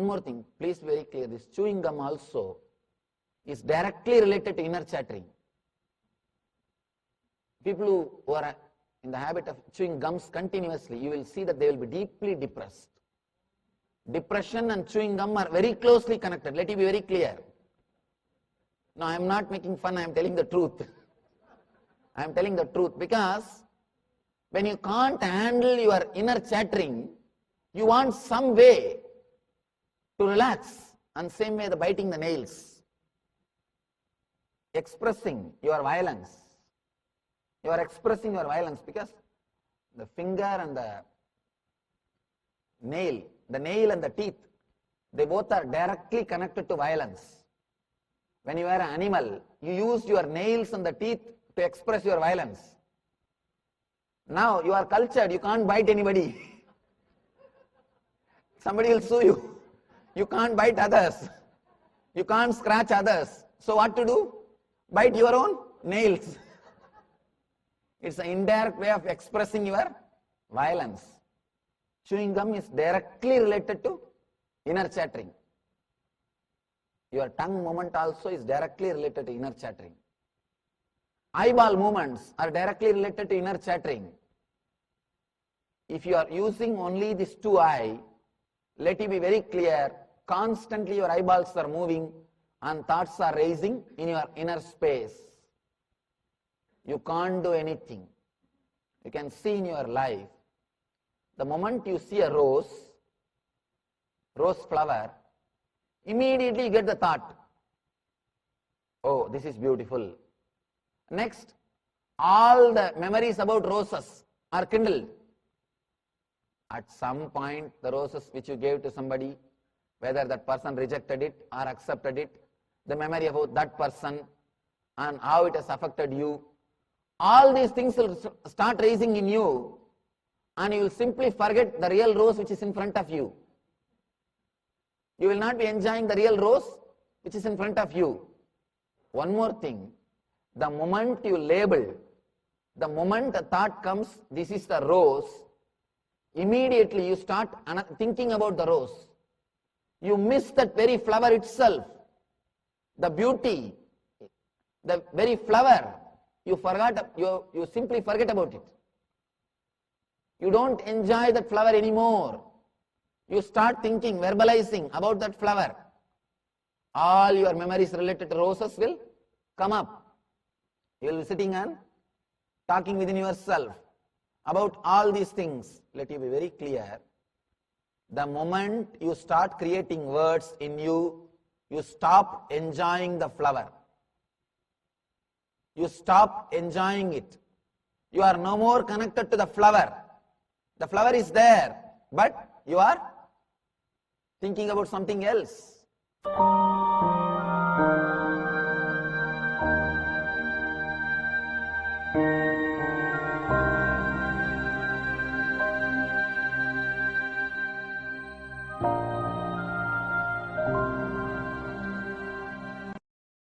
one more thing, please be very clear, this chewing gum also is directly related to inner chattering. People who are in the habit of chewing gums continuously, you will see that they will be deeply depressed. Depression and chewing gum are very closely connected. Let it be very clear. Now, I am not making fun, I am telling the truth. I am telling the truth because when you can't handle your inner chattering, you want some way to relax. And same way the biting the nails, expressing your violence. You are expressing your violence because the finger and the nail and the teeth, they both are directly connected to violence. When you are an animal, you use your nails and the teeth to express your violence. Now you are cultured, you can't bite anybody. Somebody will sue you. You can't bite others. You can't scratch others. So what to do? Bite your own nails. It's an indirect way of expressing your violence. Chewing gum is directly related to inner chattering. Your tongue movement also is directly related to inner chattering. Eyeball movements are directly related to inner chattering. If you are using only these two eyes, let it be very clear, constantly your eyeballs are moving and thoughts are raising in your inner space. You can't do anything. You can see in your life, the moment you see a rose flower, immediately you get the thought, oh, this is beautiful. Next, all the memories about roses are kindled. At some point, the roses which you gave to somebody, whether that person rejected it or accepted it, the memory about that person and how it has affected you, all these things will start raising in you, and you will simply forget the real rose which is in front of you. You will not be enjoying the real rose which is in front of you. One more thing, the moment you label, the moment a thought comes, this is the rose, immediately you start thinking about the rose. You miss that very flower itself, the beauty, the very flower. You simply forget about it. You don't enjoy that flower anymore. You start thinking, verbalizing about that flower. All your memories related to roses will come up. You will be sitting and talking within yourself about all these things. Let you be very clear. The moment you start creating words in you, you stop enjoying the flower. You stop enjoying it. You are no more connected to the flower. The flower is there, but you are thinking about something else.